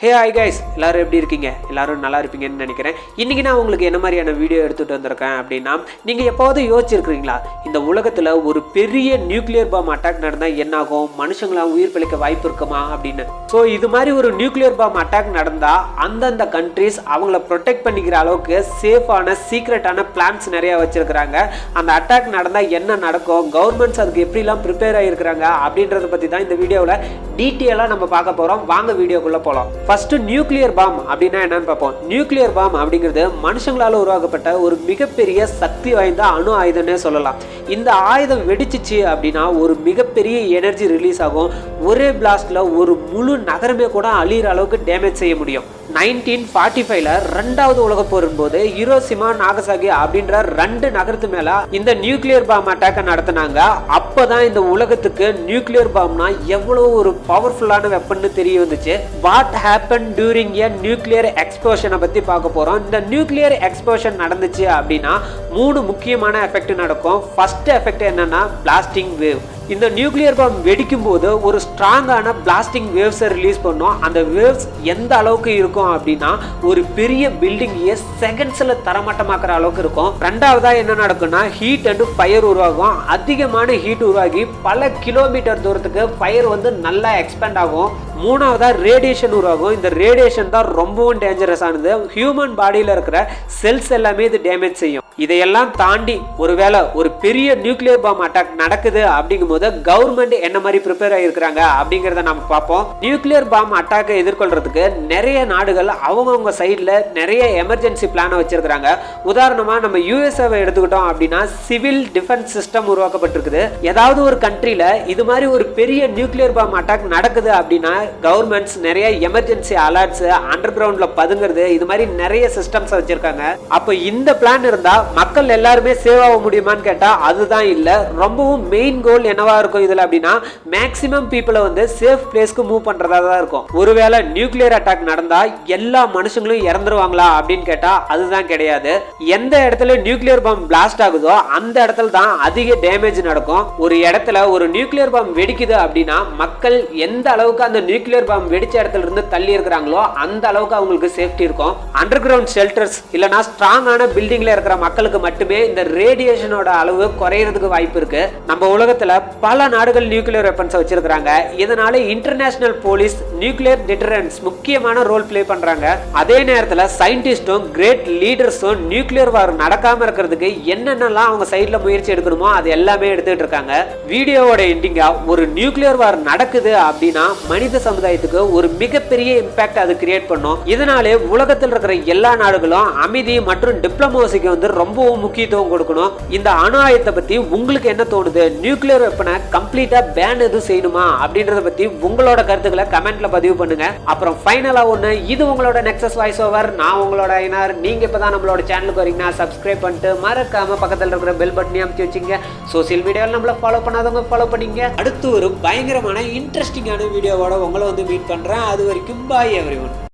Hey hi guys, எல்லாரும் எப்படி இருக்கீங்க? எல்லாரும் நல்லா இருப்பீங்கன்னு நினைக்கிறேன். இன்றைக்கி நான் உங்களுக்கு என்ன மாதிரியான வீடியோ எடுத்துகிட்டு வந்திருக்கேன் அப்படின்னா, நீங்கள் எப்போது யோசிச்சிருக்கிறீங்களா இந்த உலகத்தில் ஒரு பெரிய நியூக்ளியர் பாம் அட்டாக் நடந்தால் என்னாகும், மனுஷங்களாம் உயிர் பிழைக்க வாய்ப்பு இருக்குமா அப்படின்னு. ஸோ இது மாதிரி ஒரு நியூக்ளியர் பாம் அட்டாக் நடந்தால் அந்தந்த கண்ட்ரிஸ் அவங்கள ப்ரொடெக்ட் பண்ணிக்கிற அளவுக்கு சேஃபான சீக்ரெட்டான பிளான்ஸ் நிறையா வச்சுருக்கிறாங்க. அந்த அட்டாக் நடந்தால் என்ன நடக்கும், கவர்மெண்ட்ஸ் அதுக்கு எப்படிலாம் ப்ரிப்பேர் ஆகியிருக்கிறாங்க அப்படின்றத பற்றி தான் இந்த வீடியோவில் டீட்டெயிலாக நம்ம பார்க்க போகிறோம். வாங்க வீடியோக்குள்ளே போகலாம். ஃபர்ஸ்ட் நியூக்ளியர் பாம் அப்படின்னா என்னன்னு பார்ப்போம். நியூக்ளியர் பாம் அப்படிங்கிறது மனுஷங்களால் உருவாக்கப்பட்ட ஒரு மிகப்பெரிய சக்தி வாய்ந்த அணு ஆயுதம்னே சொல்லலாம். இந்த ஆயுதம் வெடிச்சிச்சு அப்படின்னா ஒரு மிகப்பெரிய எனர்ஜி ரிலீஸ் ஆகும். ஒரே பிளாஸ்ட்ல ஒரு முழு நகரமே கூட அழியிற அளவுக்கு டேமேஜ் செய்ய முடியும். 1945ல ரெண்டாவது உலக போரின் போது ஹிரோஷிமா நாகசாகி அப்படின்ற 2 நகரத்து மேல இந்த நியூக்ளியர் பாம் அட்டாக்க நடத்தினாங்க. அப்பதான் இந்த உலகத்துக்கு நியூக்ளியர் பாம்னா எவ்வளவு ஒரு பவர்ஃபுல்லான வெப்பன்னு தெரிய வந்துச்சு. What happen during a nuclear எக்ஸ்ப்ளோஷனை பத்தி பார்க்க போறோம். இந்த நியூக்ளியர் எக்ஸ்ப்ளோஷன் நடந்துச்சு அப்படின்னா 3 முக்கியமான எஃபெக்ட் நடக்கும். ஃபர்ஸ்ட் எஃபெக்ட் என்னன்னா பிளாஸ்டிங் வேவ். இந்த நியூக்ளியர் பாம் வெடிக்கும் போது ஒரு ஸ்ட்ராங்கான பிளாஸ்டிங் வேவ்ஸை ரிலீஸ் பண்ணும். அந்த வேவ்ஸ் எந்த அளவுக்கு இருக்கும் அப்படின்னா ஒரு பெரிய பில்டிங்கையே செகண்ட்ஸ்ல தரமட்டமாக்குற அளவுக்கு இருக்கும். ரெண்டாவதா என்ன நடக்கும்னா ஹீட் அண்ட் ஃபயர் உருவாகும். அதிகமான ஹீட் உருவாகி பல கிலோமீட்டர் தூரத்துக்கு ஃபயர் வந்து நல்லா எக்ஸ்பேண்ட் ஆகும். மூணாவதா ரேடியேஷன் உருவாகும். இந்த ரேடியேஷன் தான் ரொம்பவும் டேஞ்சரஸ் ஆனது. ஹியூமன் பாடியில் இருக்கிற செல்ஸ் எல்லாமே இது டேமேஜ் செய்யும். இதையெல்லாம் தாண்டி ஒருவேளை ஒரு பெரிய நியூக்ளியர் பாம் அட்டாக் நடக்குது அப்படிங்கும்போது கவர்மெண்ட் என்ன மாதிரி ப்ரிப்பேர் ஆகிருக்கிறாங்க அப்படிங்கிறத நம்ம பார்ப்போம். நியூக்ளியர் பாம் அட்டாக்கை எதிர்கொள்றதுக்கு நிறைய நாடுகள் அவங்கவுங்க சைடில் நிறைய எமர்ஜென்சி பிளானை வச்சிருக்கிறாங்க. உதாரணமா நம்ம யூஎஸ்ஏவை எடுத்துக்கிட்டோம் அப்படின்னா சிவில் டிஃபென்ஸ் சிஸ்டம் உருவாக்கப்பட்டிருக்குது. ஏதாவது ஒரு கண்ட்ரியில இது மாதிரி ஒரு பெரிய நியூக்ளியர் பாம் அட்டாக் நடக்குது அப்படின்னா கவர்மெண்ட்ஸ் நிறைய எமர்ஜென்சி அலர்ட்ஸ், அண்டர் கிரவுண்ட்ல பதுங்கிறது, இது மாதிரி நிறைய சிஸ்டம்ஸ் வச்சிருக்காங்க. அப்போ இந்த பிளான் இருந்தா மக்கள் எல்லாருமே சேவ் ஆக முடியுமான்னு கேட்டா அதுதான் இல்ல. ரொம்பவும் மெயின் கோல் என்னவா இருக்கும் இதுல அப்படின்னா மேக்ஸிமம் பீப்புளை வந்து சேஃப் பிளேஸ்க்கு மூவ் பண்றதா தான் இருக்கும். ஒருவேளை நியூக்ளியர் அட்டாக் நடந்தா எல்லா மனுஷங்களும் இறந்துருவாங்களா அப்படின்னு கேட்டா அதுதான் கிடையாது. எந்த இடத்துல நியூக்ளியர் பாம் பிளாஸ்ட் ஆகுதோ அந்த இடத்துல தான் அதிக டேமேஜ் நடக்கும். ஒரு இடத்துல ஒரு நியூக்ளியர் பாம் வெடிக்குது அப்படின்னா மக்கள் எந்த அளவுக்கு அந்த நியூக்ளியர் பாம் வெடிச்ச இடத்துல இருந்து தள்ளி இருக்கிறாங்களோ அந்த அளவுக்கு அவங்களுக்கு சேஃப்டி இருக்கும். அண்டர் கிரவுண்ட் ஷெல்டர்ஸ் இல்லனா ஸ்ட்ராங்கான பில்டிங்ல இருக்கிற மக்களுக்கு மட்டுமே இந்த ரேடியேஷனோட அளவு குறையிறதுக்கு வாய்ப்பு இருக்கு. நம்ம உலகத்துல பல நாடுகள் நியூக்ளியர் வெப்பன்ஸ் வச்சிருக்காங்க. இதனால இன்டர்நேஷனல் போலீஸ் நியூக்ளியர் டிட்டரன்ஸ் முக்கியமான ரோல் பிளே பண்றாங்க. அதே நேரத்துல சயின்டிஸ்டும் கிரேட் லீடர்ஸும் நியூக்ளியர் வார் நடக்காம இருக்கிறதுக்கு என்னென்னலாம் அவங்க சைட்ல முயற்சி எடுக்கணுமோ அது எல்லாமே எடுத்துட்டு இருக்காங்க. வீடியோவோட எண்டிங்கா ஒரு நியூக்ளியர் வார் நடக்குது அப்படின்னா மனித சமுதாயத்துக்கு ஒரு மிகப்பெரிய இம்பாக்ட் அது கிரியேட் பண்ணும். இதனாலே உலகத்தில் இருக்கிற எல்லா நாடுகளும் அமைதி மற்றும் டிப்ளமோசிக்கு வந்து ரொம்பவும் முக்கியத்துவம் கொடுக்கணும். இந்த அணு ஆயுதத்தை பத்தி உங்களுக்கு என்ன தோணுது? நியூக்ளியர் வெப்பனை கம்ப்ளீட்டா பேன் எதுவும் செய்யணுமா அப்படின்றத பத்தி உங்களோட கருத்துக்களை கமெண்ட்ல பதிவு பண்ணுங்க. அப்புறம் ஃபைனலா ஒண்ணு, இது உங்களோட நெக்ஸஸ் வாய்ஸ் ஓவர். நான் உங்களோட ஐனார். நீங்க இப்பதான் நம்மளோட சேனலுக்கு வரீங்கன்னா சப்ஸ்கிரைப் பண்ணிட்டு மறக்காம பக்கத்துல இருக்கிற பெல் பட்டனை அமுத்தி வச்சுங்க. சோசியல் மீடியாவில் நம்மள ஃபாலோ பண்ணாதவங்க ஃபாலோ பண்ணீங்க. அடுத்து ஒரு பயங்கரமான இன்ட்ரெஸ்டிங்கான வீடியோவோட உங்களை வந்து மீட் பண்றேன். அது வரைக்கும் பாய் எவ்ரிவன்.